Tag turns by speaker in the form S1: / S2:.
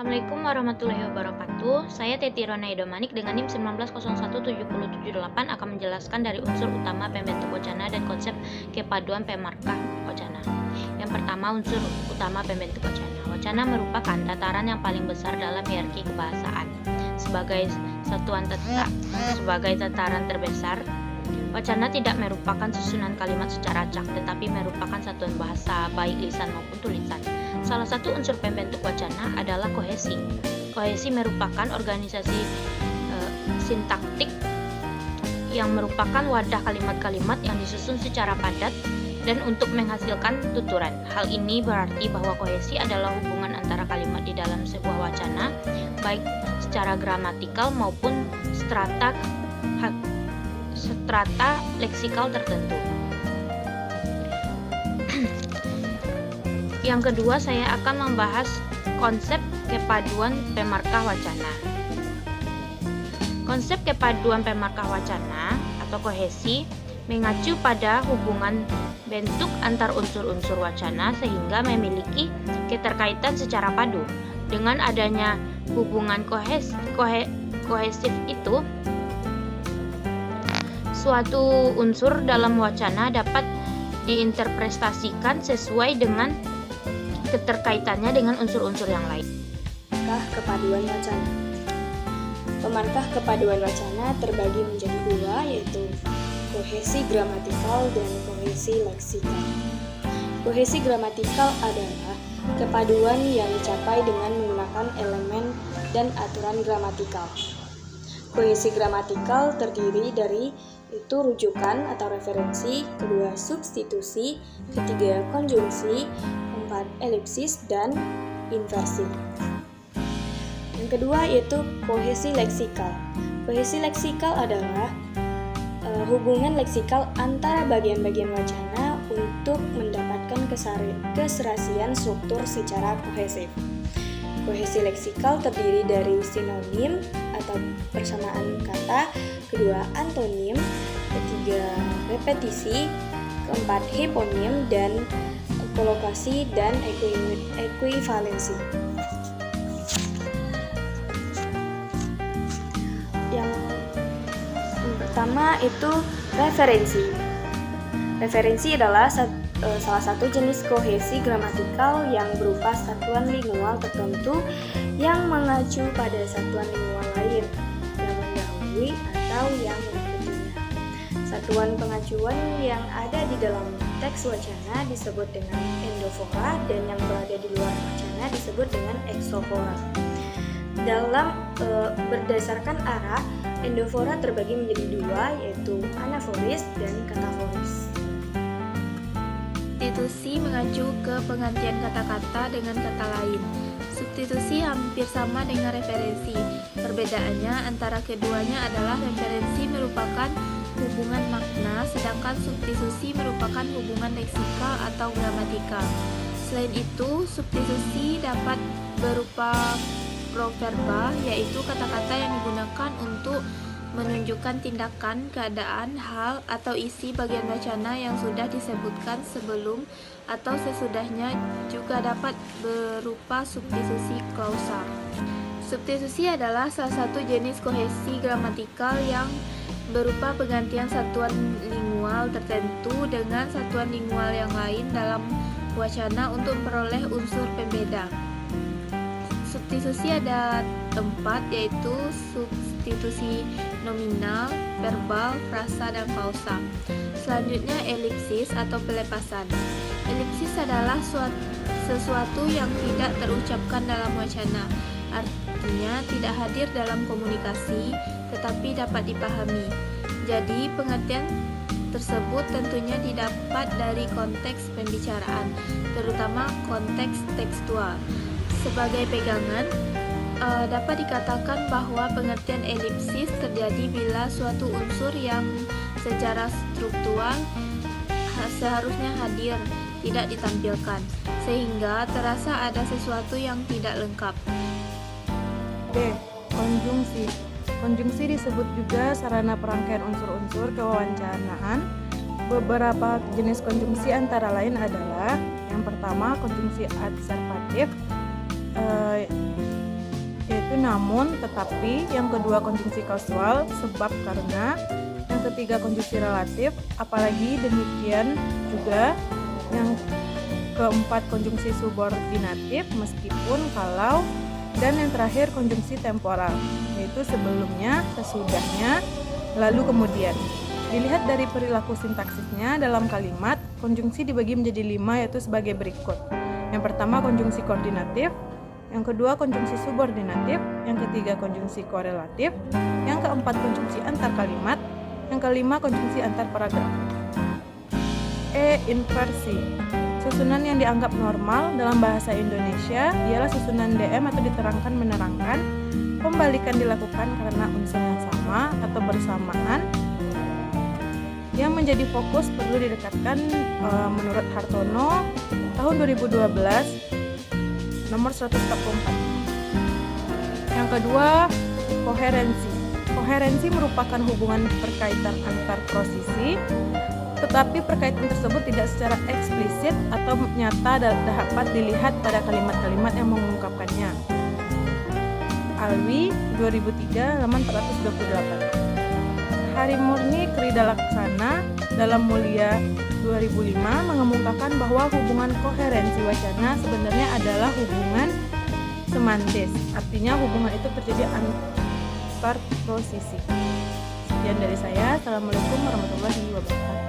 S1: Assalamualaikum warahmatullahi wabarakatuh. Saya Teti Ronaido Manik dengan NIM 19017778 akan menjelaskan dari unsur utama pembentuk wacana dan konsep kepaduan pemarkah wacana. Yang pertama, unsur utama pembentuk wacana. Wacana merupakan tataran yang paling besar dalam hierarki kebahasaan. Sebagai tataran terbesar, wacana tidak merupakan susunan kalimat secara acak, tetapi merupakan satuan bahasa, baik lisan maupun tulisan. Salah satu unsur pembentuk wacana adalah kohesi. Kohesi merupakan organisasi sintaktik yang merupakan wadah kalimat-kalimat yang disusun secara padat dan untuk menghasilkan tuturan. Hal ini berarti bahwa kohesi adalah hubungan antara kalimat di dalam sebuah wacana, baik secara gramatikal maupun strata leksikal tertentu. Yang kedua, saya akan membahas konsep kepaduan pemarkah wacana. Konsep kepaduan pemarkah wacana atau kohesi mengacu pada hubungan bentuk antar unsur-unsur wacana sehingga memiliki keterkaitan secara padu. Dengan adanya hubungan kohesif itu, suatu unsur dalam wacana dapat diinterpretasikan sesuai dengan keterkaitannya dengan unsur-unsur yang lain.
S2: Pemarkah kepaduan wacana. Pemarkah kepaduan wacana terbagi menjadi dua, yaitu kohesi gramatikal dan kohesi leksikal. Kohesi gramatikal adalah kepaduan yang dicapai dengan menggunakan elemen dan aturan gramatikal. Kohesi gramatikal terdiri dari rujukan atau referensi, kedua substitusi, ketiga konjungsi, keempat elipsis, dan inversi. Yang kedua yaitu kohesi leksikal. Kohesi leksikal adalah hubungan leksikal antara bagian-bagian wacana untuk mendapatkan keserasian struktur secara kohesif. Kohesi leksikal terdiri dari sinonim atau persamaan kata, kedua antonim, ketiga repetisi, keempat hiponim, dan kolokasi dan ekuivalensi. Yang pertama itu referensi. Referensi adalah salah satu jenis kohesi gramatikal yang berupa satuan lingual tertentu yang mengacu pada satuan lingual lain yang mendahului atau yang mengikutinya. Satuan pengacuan yang ada di dalam teks wacana disebut dengan endofora dan yang berada di luar wacana disebut dengan exofora. Berdasarkan arah, endofora terbagi menjadi dua, yaitu anaforis dan kataforis.
S3: Substitusi mengacu ke penggantian kata-kata dengan kata lain. Substitusi hampir sama dengan referensi. Perbedaannya antara keduanya adalah referensi merupakan hubungan makna, sedangkan substitusi merupakan hubungan leksikal atau gramatikal. Selain itu, substitusi dapat berupa proverba, yaitu kata-kata yang digunakan untuk menunjukkan tindakan, keadaan, hal, atau isi bagian wacana yang sudah disebutkan sebelum atau sesudahnya. Juga dapat berupa substitusi klausa. Substitusi adalah salah satu jenis kohesi gramatikal yang berupa penggantian satuan lingual tertentu dengan satuan lingual yang lain dalam wacana untuk memperoleh unsur pembeda. Substitusi ada 4, yaitu substitusi nominal, verbal, frasa, dan pausa. Selanjutnya elipsis atau pelepasan. Elipsis adalah sesuatu yang tidak terucapkan dalam wacana, artinya tidak hadir dalam komunikasi, tetapi dapat dipahami. Jadi pengertian tersebut tentunya didapat dari konteks pembicaraan, terutama konteks tekstual. Sebagai pegangan, dapat dikatakan bahwa pengertian elipsis terjadi bila suatu unsur yang secara struktural seharusnya hadir tidak ditampilkan, sehingga terasa ada sesuatu yang tidak lengkap.
S4: D. Konjungsi. Konjungsi disebut juga sarana perangkaian unsur-unsur kewawancanaan. Beberapa jenis konjungsi antara lain adalah yang pertama konjungsi adservatif, namun, tetapi, yang kedua konjungsi kausal, sebab, karena, yang ketiga konjungsi relatif, apalagi, demikian juga, yang keempat konjungsi subordinatif, meskipun, kalau, dan yang terakhir konjungsi temporal, yaitu sebelumnya, sesudahnya, lalu kemudian. Dilihat dari perilaku sintaksisnya dalam kalimat, konjungsi dibagi menjadi 5 yaitu sebagai berikut. Yang pertama konjungsi koordinatif, yang kedua konjungsi subordinatif, yang ketiga konjungsi korelatif, yang keempat konjungsi antar kalimat, yang kelima konjungsi antar paragraf. Inversi. Susunan yang dianggap normal dalam bahasa Indonesia ialah susunan DM atau diterangkan menerangkan. Pembalikan dilakukan karena unsur yang sama atau bersamaan. Yang menjadi fokus perlu didekatkan menurut Hartono tahun 2012 nomor 144. Yang kedua, koherensi. Koherensi merupakan hubungan perkaitan antar prosesi, tetapi perkaitan tersebut tidak secara eksplisit atau nyata dapat dilihat pada kalimat-kalimat yang mengungkapkannya. Alwi 2003 halaman 428. Harimurni Krida Laksana dalam Mulia 2005 mengemukakan bahwa hubungan koherensi wacana sebenarnya adalah hubungan semantis, artinya hubungan itu terjadi antar prosesi. Sekian dari saya. Assalamualaikum warahmatullahi wabarakatuh.